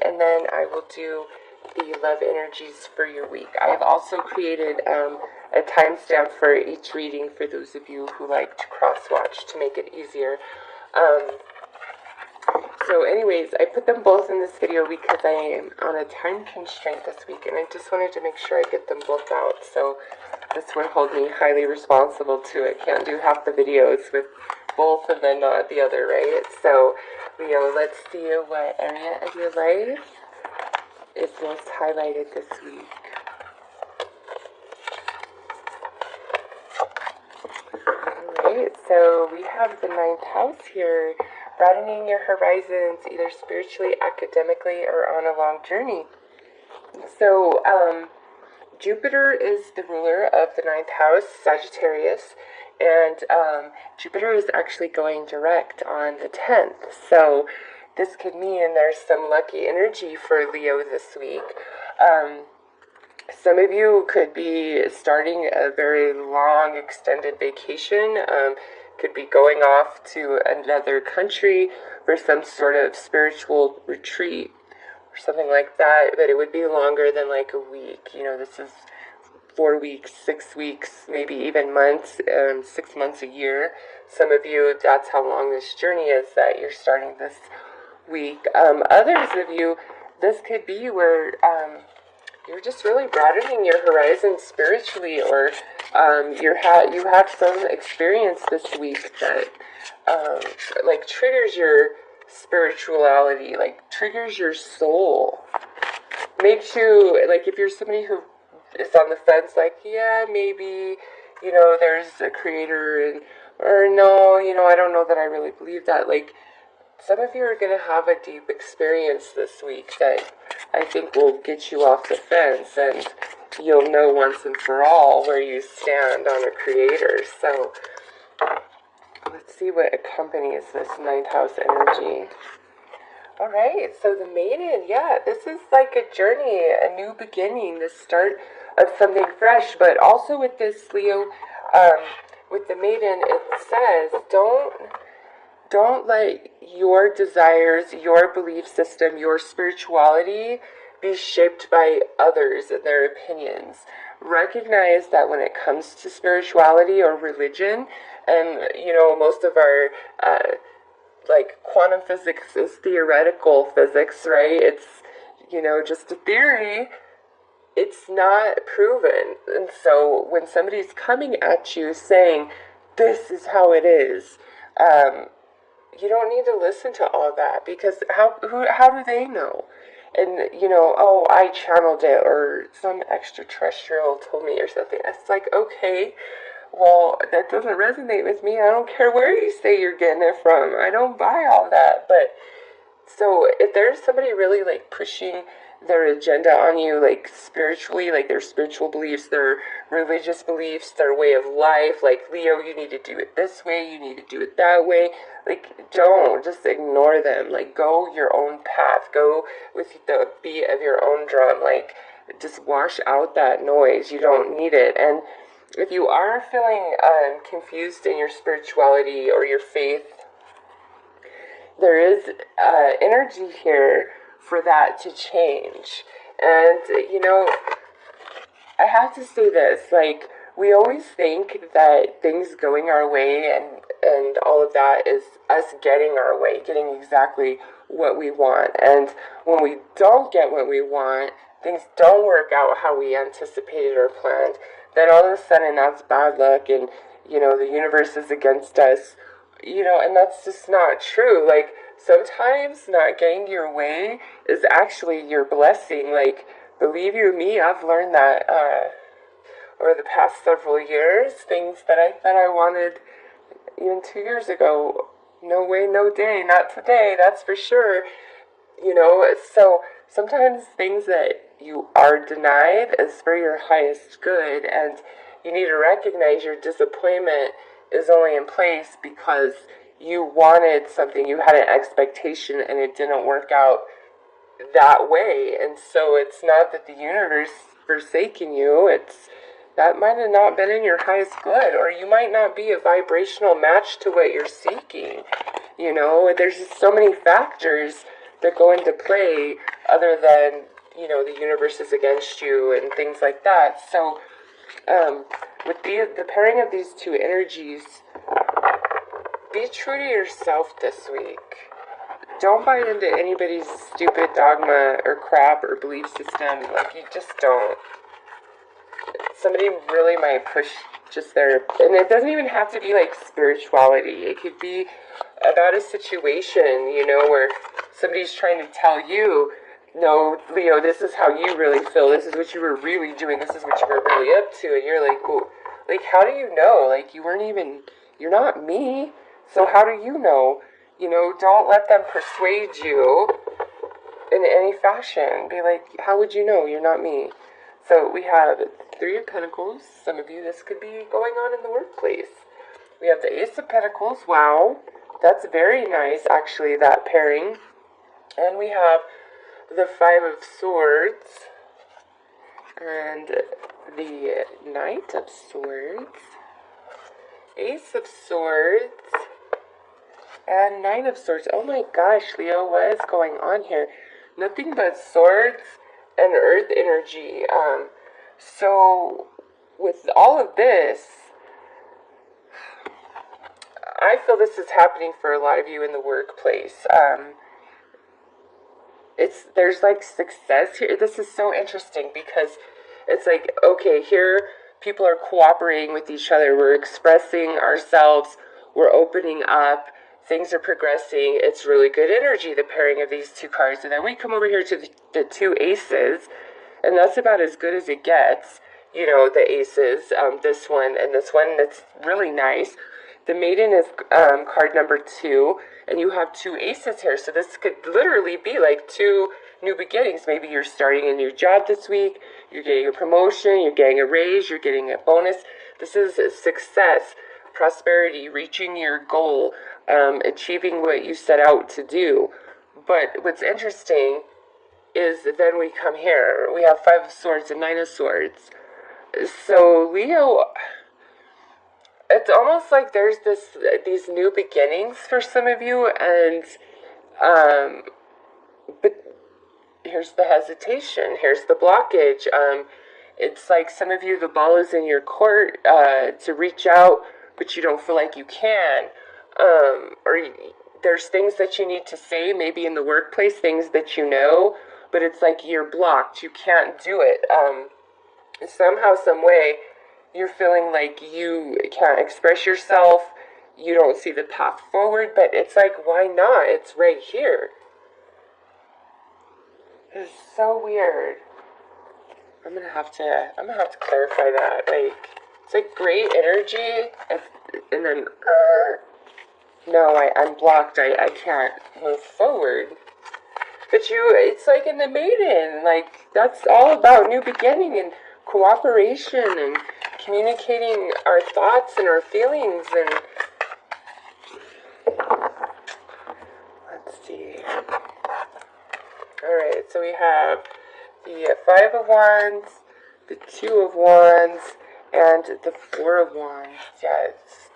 and then I will do the love energies for your week. I have also created a timestamp for each reading for those of you who like to cross-watch to make it easier. So anyways, I put them both in this video because I am on a time constraint this week, and I just wanted to make sure I get them both out. So this would hold me highly responsible to it. Can't do half the videos with both and then not the other, right? So, Leo, let's see what area of your life is most highlighted this week. Alright, so we have the 9th house here. Broadening your horizons, either spiritually, academically, or on a long journey. So, Jupiter is the ruler of the 9th house, Sagittarius, and Jupiter is actually going direct on the 10th. So, this could mean there's some lucky energy for Leo this week. Some of you could be starting a very long, extended vacation. Could be going off to another country for some sort of spiritual retreat or something like that, but it would be longer than like a week. You know, this is 4 weeks, 6 weeks, maybe even months, 6 months, a year. Some of you, that's how long this journey is that you're starting this week. Others of you, this could be where you're just really broadening your horizons spiritually, or you have some experience this week that like triggers your spirituality, like triggers your soul, makes you, like, if you're somebody who is on the fence, like, yeah, maybe, you know, there's a creator, and or no, you know, I don't know that I really believe that. Like, some of you are going to have a deep experience this week that I think will get you off the fence, and you'll know once and for all where you stand on a creator. So, let's see what accompanies this 9th house energy. Alright, so the maiden, yeah, this is like a journey, a new beginning, the start of something fresh, but also with this, Leo, with the maiden, it says, don't let your desires, your belief system, your spirituality be shaped by others and their opinions. Recognize that when it comes to spirituality or religion, and, you know, most of our, like, quantum physics is theoretical physics, right? It's, you know, just a theory. It's not proven. And so when somebody's coming at you saying, this is how it is, you don't need to listen to all that, because how do they know? And, you know, oh, I channeled it, or some extraterrestrial told me, or something. It's like, okay, well, that doesn't resonate with me. I don't care where you say you're getting it from. I don't buy all that. But so if there's somebody really like pushing their agenda on you, like spiritually, like their spiritual beliefs, their religious beliefs, their way of life, like, Leo, you need to do it this way, you need to do it that way, like, don't just ignore them. Like, go your own path, go with the beat of your own drum, like, just wash out that noise. You don't need it. And if you are feeling confused in your spirituality or your faith, there is energy here for that to change. And, you know, I have to say this, like, we always think that things going our way and all of that is us getting our way, getting exactly what we want. And when we don't get what we want, things don't work out how we anticipated or planned, then all of a sudden that's bad luck, and, you know, the universe is against us, you know, and that's just not true. Like, sometimes not getting your way is actually your blessing. Like, believe you me, I've learned that over the past several years. Things that I thought I wanted even 2 years ago, no way, no day, not today, that's for sure. You know, so sometimes things that you are denied is for your highest good, and you need to recognize your disappointment is only in place because you wanted something, you had an expectation, and it didn't work out that way. And so it's not that the universe forsaken you, it's that might have not been in your highest good, or you might not be a vibrational match to what you're seeking. You know, there's just so many factors that go into play other than, the universe is against you and things like that. So, with the pairing of these two energies, be true to yourself this week. Don't buy into anybody's stupid dogma or crap or belief system. Like, you just don't. Somebody really might push just their, and it doesn't even have to be like spirituality. It could be about a situation, where somebody's trying to tell you, no, Leo, this is how you really feel. This is what you were really doing. This is what you were really up to. And you're like, well, like, how do you know? Like, you're not me. So how do you know? Don't let them persuade you in any fashion. Be like, how would you know? You're not me. So we have Three of Pentacles. Some of you, this could be going on in the workplace. We have the Ace of Pentacles. Wow. That's very nice, actually, that pairing. And we have the Five of Swords. And the Knight of Swords. Ace of Swords. And Nine of Swords. Oh my gosh, Leo, what is going on here? Nothing but swords and earth energy. So, with all of this, I feel this is happening for a lot of you in the workplace. There's like success here. This is so interesting because it's like, okay, here people are cooperating with each other. We're expressing ourselves. We're opening up. Things are progressing. It's really good energy, the pairing of these two cards. And then we come over here to the two aces, and that's about as good as it gets. The aces, this one and this one, that's really nice. The Maiden is card number 2, and you have two aces here. So this could literally be like two new beginnings. Maybe you're starting a new job this week. You're getting a promotion. You're getting a raise. You're getting a bonus. This is success, prosperity, reaching your goal, achieving what you set out to do. But what's interesting is then we come here. We have Five of Swords and Nine of Swords. So Leo, it's almost like there's these new beginnings for some of you, and but here's the hesitation. Here's the blockage. It's like some of you, the ball is in your court to reach out, but you don't feel like you can. There's things that you need to say, maybe in the workplace, things that but it's like you're blocked. You can't do it. Somehow, some way, you're feeling like you can't express yourself. You don't see the path forward, but it's like, why not? It's right here. It's so weird. I'm gonna have to clarify that. Like, it's like great energy, and then no, I'm blocked. I can't move forward. But it's like in the Maiden, like that's all about new beginning and cooperation and communicating our thoughts and our feelings. And let's see. Alright, so we have the Five of Wands, the Two of Wands, and the Four of Wands. Yeah, it's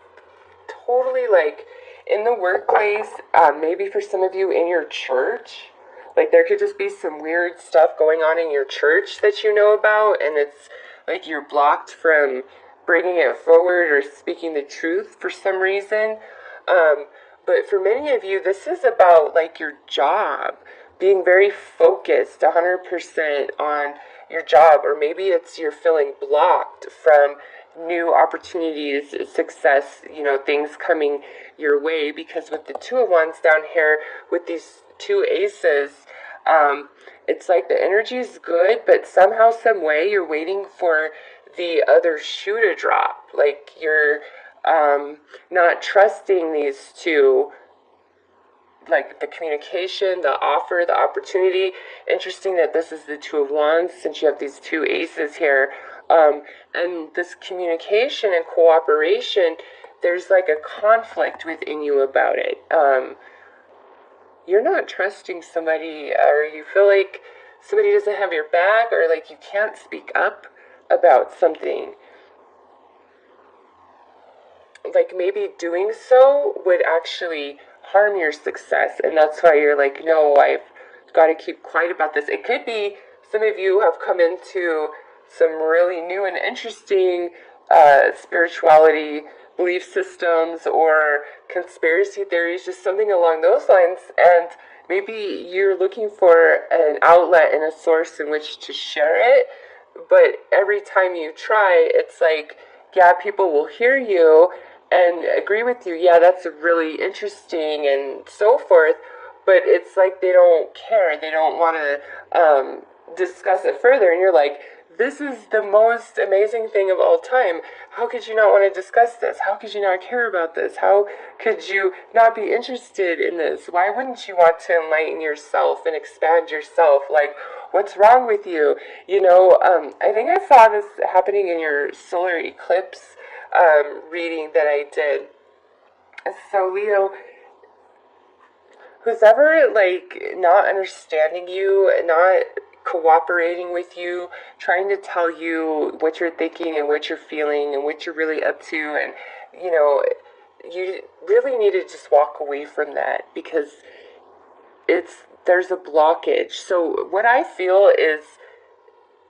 totally like in the workplace, maybe for some of you in your church. Like, there could just be some weird stuff going on in your church that you know about, and it's like you're blocked from bringing it forward or speaking the truth for some reason. But for many of you, this is about, like, your job, being very focused 100% on your job, or maybe it's you're feeling blocked from new opportunities, success, things coming your way, because with the Two of Wands down here, with these two aces, it's like the energy is good, but somehow, some way, you're waiting for the other shoe to drop. Like, you're not trusting these two, like the communication, the offer, the opportunity. Interesting that this is the Two of Wands, since you have these two aces here. And this communication and cooperation, there's like a conflict within you about it. You're not trusting somebody, or you feel like somebody doesn't have your back, or like you can't speak up about something. Like, maybe doing so would actually harm your success, and that's why you're like, no, I've got to keep quiet about this. It could be some of you have come into some really new and interesting spirituality belief systems or conspiracy theories, just something along those lines. And maybe you're looking for an outlet and a source in which to share it. But every time you try, it's like, yeah, people will hear you and agree with you. Yeah, that's really interesting and so forth. But it's like they don't care. They don't want to discuss it further. And you're like, this is the most amazing thing of all time. How could you not want to discuss this? How could you not care about this? How could you not be interested in this? Why wouldn't you want to enlighten yourself and expand yourself? Like, what's wrong with you? I think I saw this happening in your solar eclipse reading that I did. So, Leo, who's ever not understanding you, not cooperating with you, trying to tell you what you're thinking and what you're feeling and what you're really up to, and you really need to just walk away from that, because there's a blockage. So what I feel is,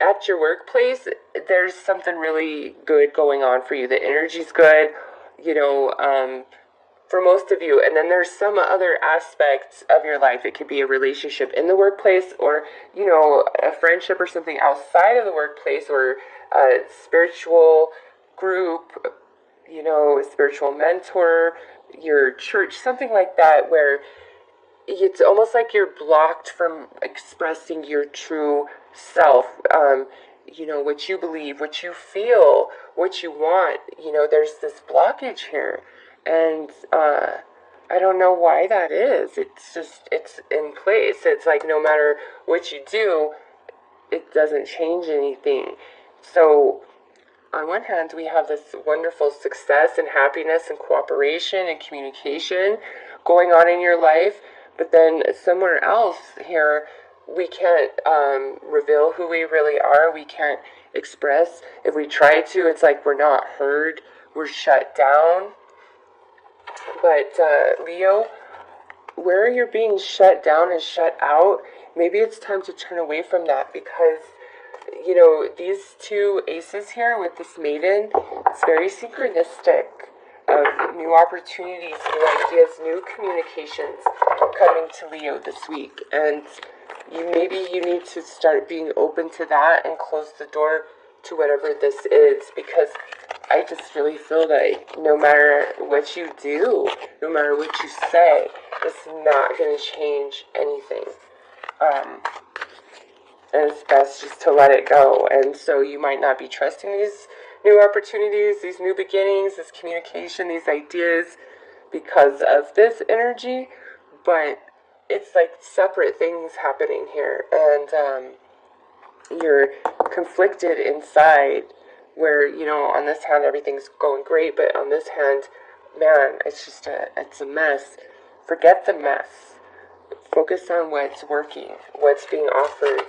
at your workplace, there's something really good going on for you. The energy's good, for most of you. And then there's some other aspects of your life. It could be a relationship in the workplace, or, a friendship or something outside of the workplace, or a spiritual group, a spiritual mentor, your church, something like that, where it's almost like you're blocked from expressing your true self, what you believe, what you feel, what you want. There's this blockage here. And I don't know why that is. It's in place. It's like no matter what you do, it doesn't change anything. So on one hand, we have this wonderful success and happiness and cooperation and communication going on in your life. But then somewhere else here, we can't reveal who we really are. We can't express. If we try to, it's like we're not heard. We're shut down. But Leo, where you're being shut down and shut out, maybe it's time to turn away from that, because these two aces here with this maiden, it's very synchronistic of new opportunities, new ideas, new communications coming to Leo this week. And maybe you need to start being open to that and close the door to whatever this is, because I just really feel like no matter what you do, no matter what you say, it's not going to change anything. And it's best just to let it go. And so you might not be trusting these new opportunities, these new beginnings, this communication, these ideas, because of this energy, but it's like separate things happening here. And you're conflicted inside, where, on this hand, everything's going great, but on this hand, man, it's a mess. Forget the mess. Focus on what's working, what's being offered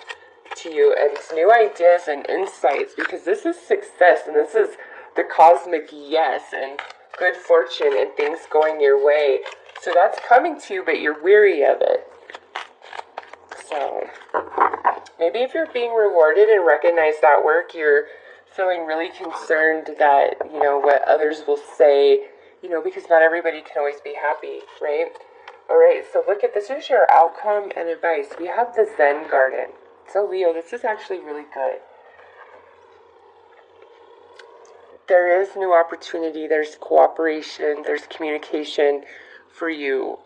to you, and it's new ideas and insights, because this is success, and this is the cosmic yes, and good fortune, and things going your way. So that's coming to you, but you're weary of it. So maybe if you're being rewarded and recognize that work, you're feeling really concerned that, what others will say, because not everybody can always be happy, right? All right, so look at this. Here's your outcome and advice. We have the Zen Garden. So Leo, this is actually really good. There is new opportunity, there's cooperation, there's communication for you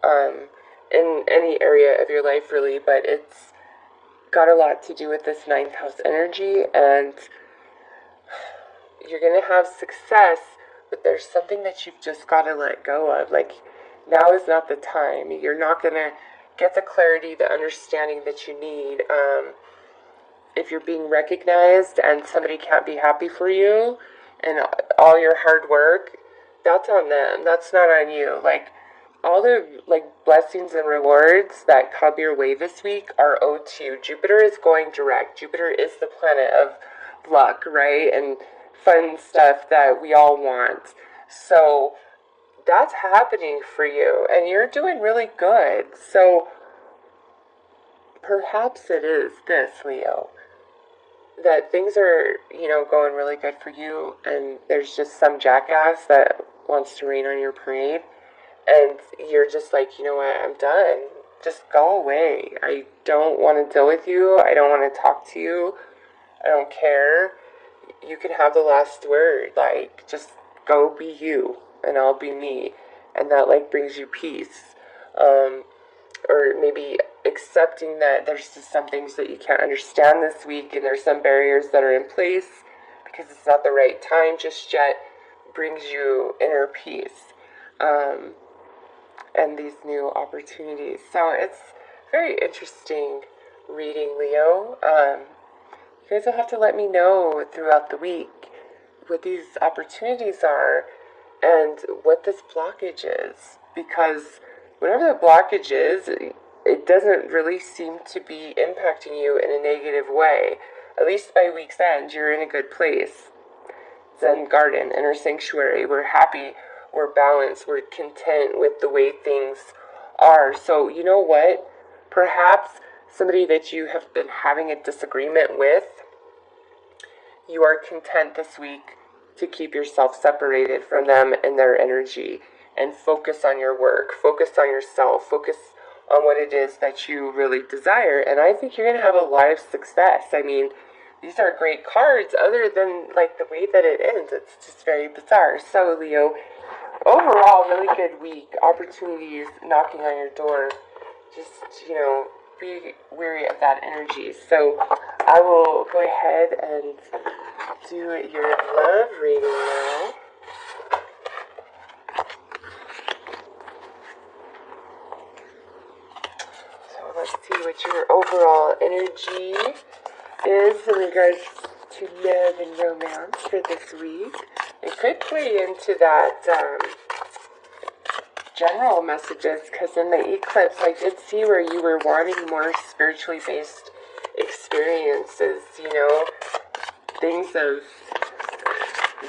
in any area of your life, really, but it's got a lot to do with this 9th house energy, and you're going to have success, but there's something that you've just got to let go of. Like, now is not the time. You're not going to get the clarity, the understanding that you need. If you're being recognized and somebody can't be happy for you and all your hard work, that's on them. That's not on you. Like, all the blessings and rewards that come your way this week are owed to you. Jupiter is going direct. Jupiter is the planet of luck, right? And fun stuff that we all want. So that's happening for you, and you're doing really good. So perhaps it is this, Leo, that things are, going really good for you, and there's just some jackass that wants to rain on your parade, and you're just like, you know what, I'm done. Just go away. I don't want to deal with you. I don't want to talk to you. I don't care. You can have the last word. Like, just go be you, and I'll be me. And that, like, brings you peace. Or maybe accepting that there's just some things that you can't understand this week, and there's some barriers that are in place because it's not the right time just yet, brings you inner peace. And these new opportunities. So it's very interesting reading, Leo. You guys will have to let me know throughout the week what these opportunities are and what this blockage is. Because whatever the blockage is, it doesn't really seem to be impacting you in a negative way. At least by week's end, you're in a good place. Zen garden, inner sanctuary. We're happy. We're balanced, we're content with the way things are. So, you know what? Perhaps somebody that you have been having a disagreement with, you are content this week to keep yourself separated from them and their energy and focus on your work, focus on yourself, focus on what it is that you really desire. And I think you're going to have a lot of success. I mean, these are great cards other than like the way that it ends. It's just very bizarre. So, Leo, overall, really good week. Opportunities knocking on your door. Just, be wary of that energy. So I will go ahead and do your love reading now. So let's see what your overall energy is in regards to love and romance for this week. It could play into that general messages, because in the eclipse I did see where you were wanting more spiritually based experiences, things of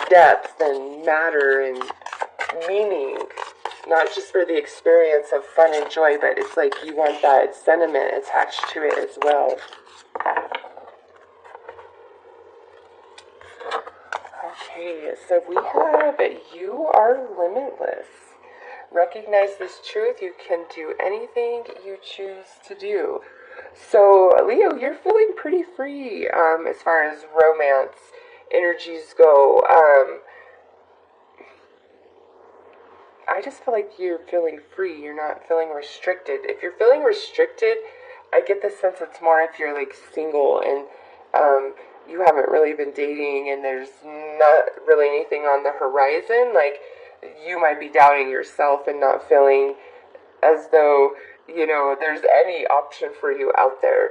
depth and matter and meaning, not just for the experience of fun and joy, but it's like you want that sentiment attached to it as well. Okay, so we have you are limitless. Recognize this truth. You can do anything you choose to do. So, Leo, you're feeling pretty free as far as romance energies go. I just feel like you're feeling free. You're not feeling restricted. If you're feeling restricted, I get the sense it's more if you're like single and you haven't really been dating and there's not really anything on the horizon. Like, you might be doubting yourself and not feeling as though, there's any option for you out there.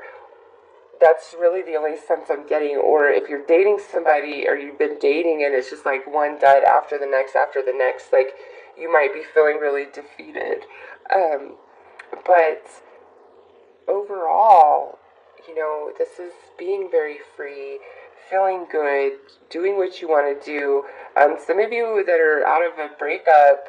That's really the only sense I'm getting. Or if you're dating somebody or you've been dating and it's just like one dud after the next, like you might be feeling really defeated. But overall, this is being very free, feeling good, doing what you want to do. Some of you that are out of a breakup,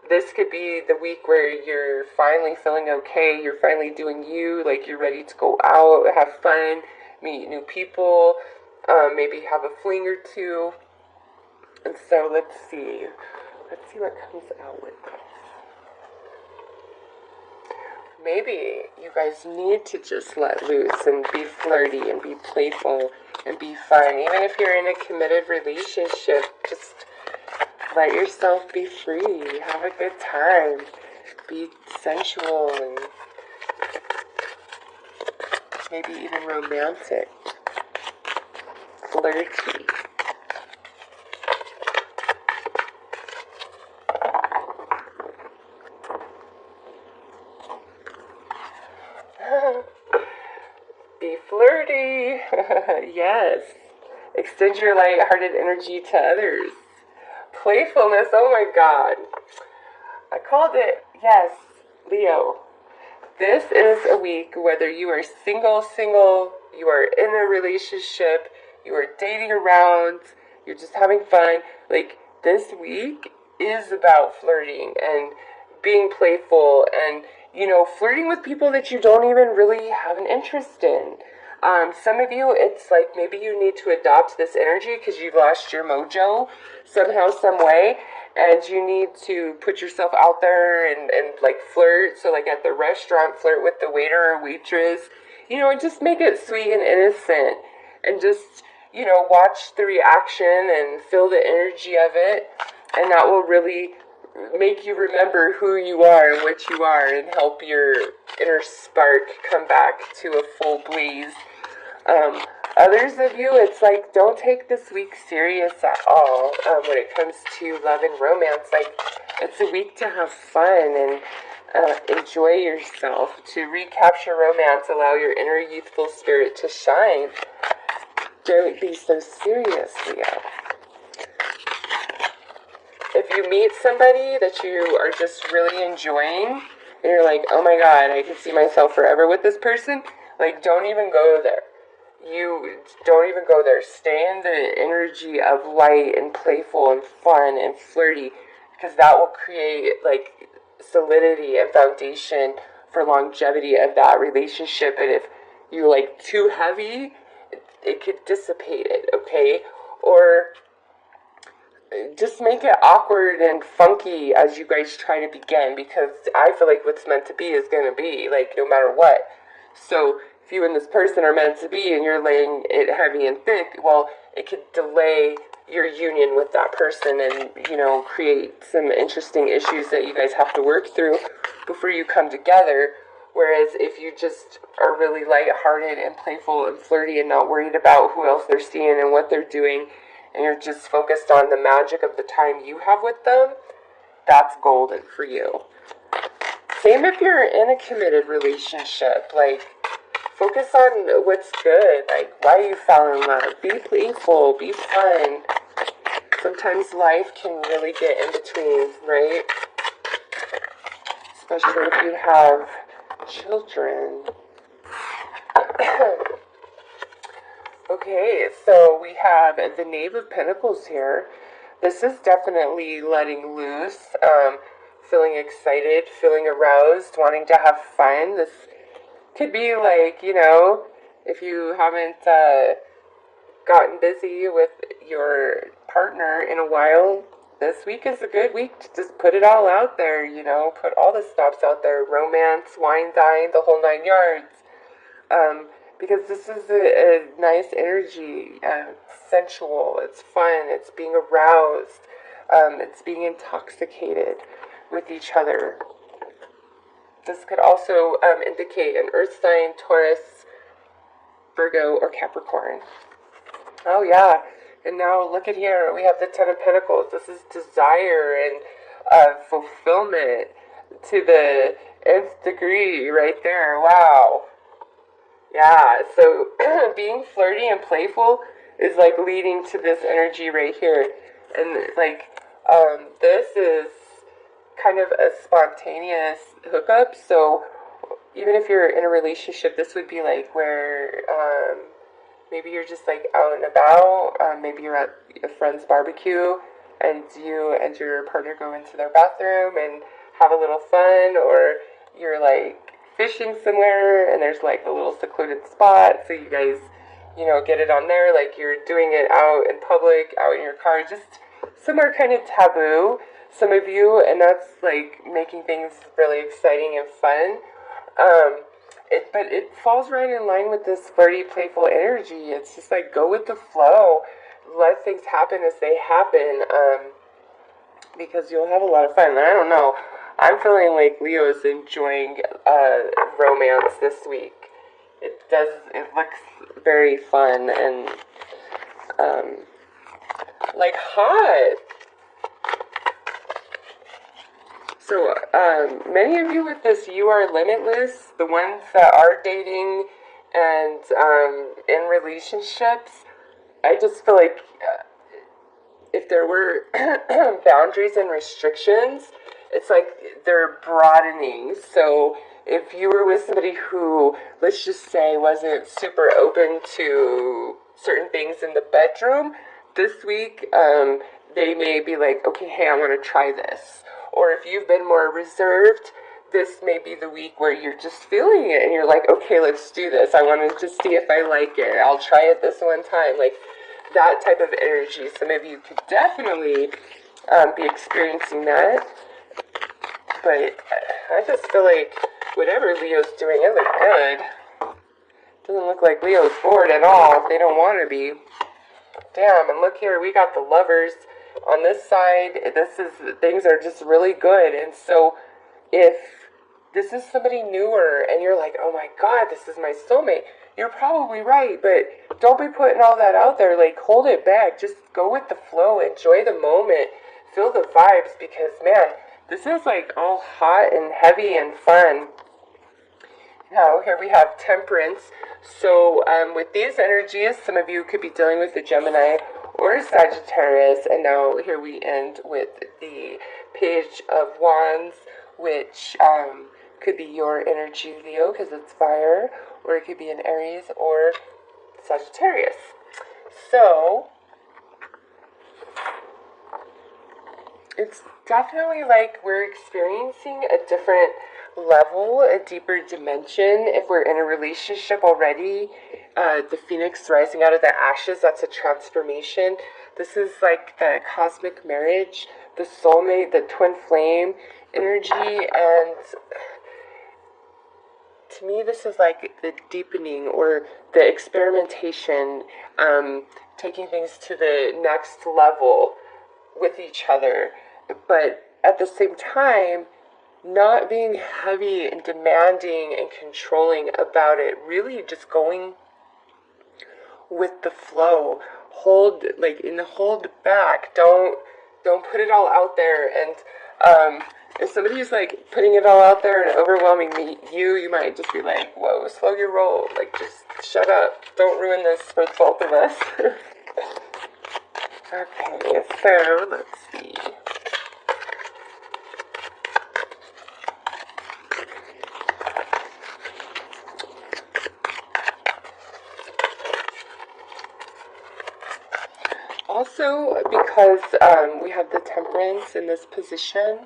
this could be the week where you're finally feeling okay, you're finally doing you, like you're ready to go out, have fun, meet new people, maybe have a fling or two. And so let's see what comes out with this. Maybe you guys need to just let loose and be flirty and be playful and be fun. Even if you're in a committed relationship, just let yourself be free. Have a good time. Be sensual and maybe even romantic. Flirty. Be flirty. Yes. Extend your light-hearted energy to others. Playfulness. Oh my God. I called it. Yes, Leo. This is a week, whether you are single, you are in a relationship, you are dating around, you're just having fun. Like, this week is about flirting and being playful and, flirting with people that you don't even really have an interest in. Some of you, it's like maybe you need to adopt this energy because you've lost your mojo somehow, some way, and you need to put yourself out there and like flirt. So like at the restaurant, flirt with the waiter or waitress, and just make it sweet and innocent, and just, watch the reaction and feel the energy of it, and that will really make you remember who you are and what you are and help your inner spark come back to a full blaze. Others of you, it's like, don't take this week serious at all when it comes to love and romance. Like, it's a week to have fun and enjoy yourself, to recapture romance, allow your inner youthful spirit to shine. Don't be so serious, Leo. If you meet somebody that you are just really enjoying, and you're like, oh my god, I can see myself forever with this person, like, don't even go there. You don't even go there. Stay in the energy of light and playful and fun and flirty, because that will create, like, solidity and foundation for longevity of that relationship. And if you're, like, too heavy, it could dissipate it, okay? Or just make it awkward and funky as you guys try to begin, because I feel like what's meant to be is going to be, like, no matter what. So if you and this person are meant to be and you're laying it heavy and thick, well, it could delay your union with that person and, create some interesting issues that you guys have to work through before you come together. Whereas if you just are really lighthearted and playful and flirty and not worried about who else they're seeing and what they're doing, and you're just focused on the magic of the time you have with them, that's golden for you. Same if you're in a committed relationship. Like, focus on what's good. Like, why you fell in love. Be playful. Be fun. Sometimes life can really get in between, right? Especially if you have children. Okay, so we have the Knave of Pentacles here. This is definitely letting loose, feeling excited, feeling aroused, wanting to have fun. This could be like, if you haven't gotten busy with your partner in a while, this week is a good week to just put it all out there, put all the stops out there, romance, wine, dine, the whole 9 yards. Because this is a nice energy, sensual, it's fun, it's being aroused, it's being intoxicated with each other. This could also indicate an earth sign, Taurus, Virgo, or Capricorn. Oh yeah, and now look at here, we have the Ten of Pentacles. This is desire and fulfillment to the nth degree right there. Wow. Yeah, so being flirty and playful is like leading to this energy right here. And like, this is kind of a spontaneous hookup. So even if you're in a relationship, this would be like where maybe you're just like out and about. Maybe you're at a friend's barbecue and you and your partner go into their bathroom and have a little fun, or you're like fishing somewhere and there's like a little secluded spot, so you guys, get it on there, like you're doing it out in public, out in your car, just somewhere kind of taboo, some of you, and that's like making things really exciting and fun. But it falls right in line with this flirty, playful energy. It's just like, go with the flow, let things happen as they happen, because you'll have a lot of fun. And I don't know, I'm feeling like Leo is enjoying romance this week. It looks very fun and like hot. So many of you with this, you are limitless. The ones that are dating and in relationships, I just feel like if there were boundaries and restrictions, it's like they're broadening. So if you were with somebody who, let's just say, wasn't super open to certain things in the bedroom, this week they may be like, okay, hey, I want to try this. Or if you've been more reserved, this may be the week where you're just feeling it and you're like, okay, let's do this. I want to just see if I like it. I'll try it this one time. Like that type of energy. Some of you could definitely be experiencing that. But I just feel like whatever Leo's doing, it looks good. Doesn't look like Leo's bored at all if they don't want to be. Damn, and look here, we got the Lovers on this side. Things are just really good. And so if this is somebody newer and you're like, oh my God, this is my soulmate, you're probably right, but don't be putting all that out there. Like, hold it back. Just go with the flow. Enjoy the moment. Feel the vibes because, man, this is like all hot and heavy and fun. Now, here we have Temperance. So, with these energies, some of you could be dealing with the Gemini or Sagittarius. And now here we end with the Page of Wands, which could be your energy, Leo, because it's fire. Or it could be an Aries or Sagittarius. So, it's definitely like we're experiencing a different level, a deeper dimension. If we're in a relationship already, the phoenix rising out of the ashes, that's a transformation. This is like the cosmic marriage, the soulmate, the twin flame energy, and to me this is like the deepening or the experimentation, taking things to the next level with each other, but at the same time not being heavy and demanding and controlling about it, really just going with the flow. Hold back. Don't put it all out there. And if somebody's like putting it all out there and overwhelming you might just be like, whoa, slow your roll. Like, just shut up. Don't ruin this for both of us. Okay, so let's see. Also, because we have the Temperance in this position,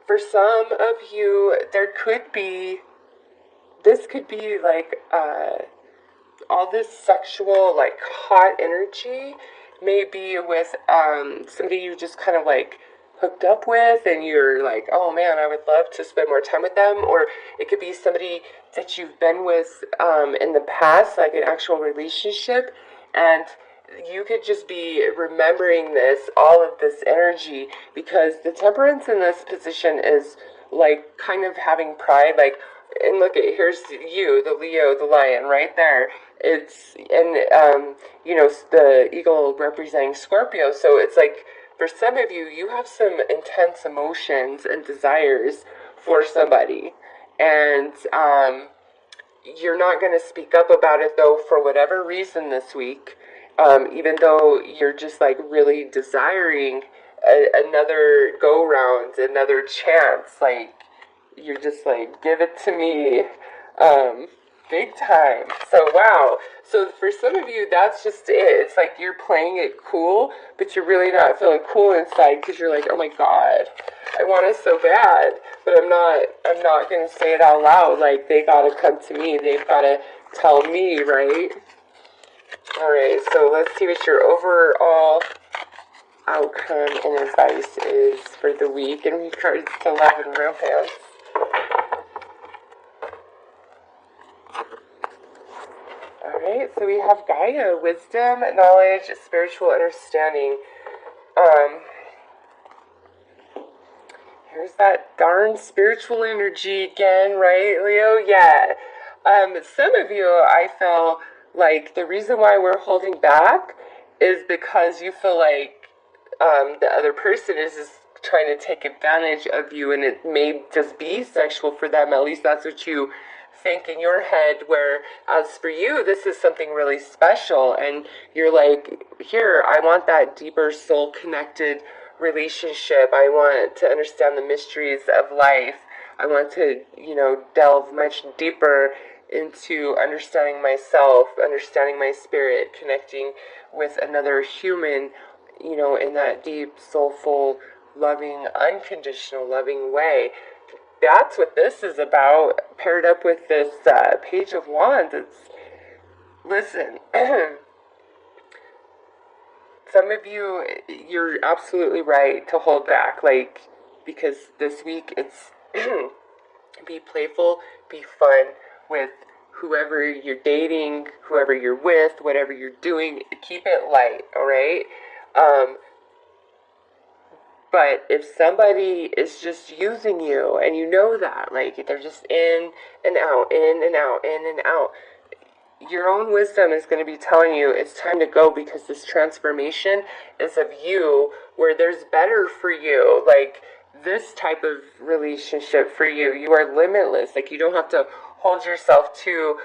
for some of you, this could be like all this sexual, like hot energy, maybe with somebody you just kind of like hooked up with and you're like, oh man, I would love to spend more time with them. Or it could be somebody that you've been with in the past, like an actual relationship, and you could just be remembering all of this energy, because the Temperance in this position is like kind of having pride, like, and look at, here's you, the Leo, the lion, right there. The eagle representing Scorpio. So it's like, for some of you, you have some intense emotions and desires for somebody. And you're not going to speak up about it, though, for whatever reason this week. Even though you're just like really desiring another go round, another chance, like you're just like, give it to me, big time. So wow. So for some of you, that's just it. It's like you're playing it cool, but you're really not feeling cool inside because you're like, oh my God, I want it so bad, but I'm not going to say it out loud. Like, they got to come to me. They've got to tell me, right? Alright, so let's see what your overall outcome and advice is for the week in regards to love and romance. Alright, so we have Gaia, wisdom, knowledge, spiritual understanding. Here's that darn spiritual energy again, right, Leo? Yeah. Some of you, I feel like the reason why we're holding back is because you feel like the other person is just trying to take advantage of you, and it may just be sexual for them. At least that's what you think in your head, where as for you, this is something really special, and you're like, here, I want that deeper soul connected relationship. I want to understand the mysteries of life. I want to, delve much deeper into understanding myself, understanding my spirit, connecting with another human, in that deep, soulful loving, unconditional, loving way. That's what this is about, paired up with this Page of Wands. Listen, some of you, you're absolutely right to hold back, because this week it's be playful, be fun with whoever you're dating, whoever you're with, whatever you're doing. Keep it light, all right? But if somebody is just using you, and you know that, they're just in and out, in and out, in and out, your own wisdom is going to be telling you it's time to go, because this transformation is of you, where there's better for you. This type of relationship for you. You are limitless. You don't have to hold yourself to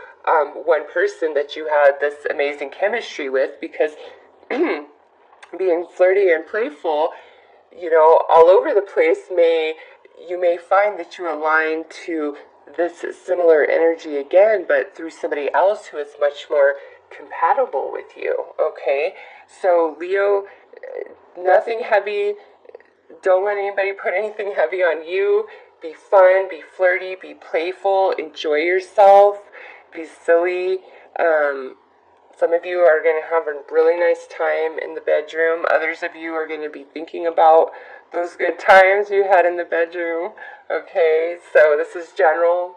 one person that you had this amazing chemistry with, because being flirty and playful, all over the place, you may find that you align to this similar energy again, but through somebody else who is much more compatible with you, okay? So, Leo, nothing heavy. Don't let anybody put anything heavy on you. Be fun, be flirty, be playful, enjoy yourself, be silly. Some of you are going to have a really nice time in the bedroom. Others of you are going to be thinking about those good times you had in the bedroom. Okay, so this is general.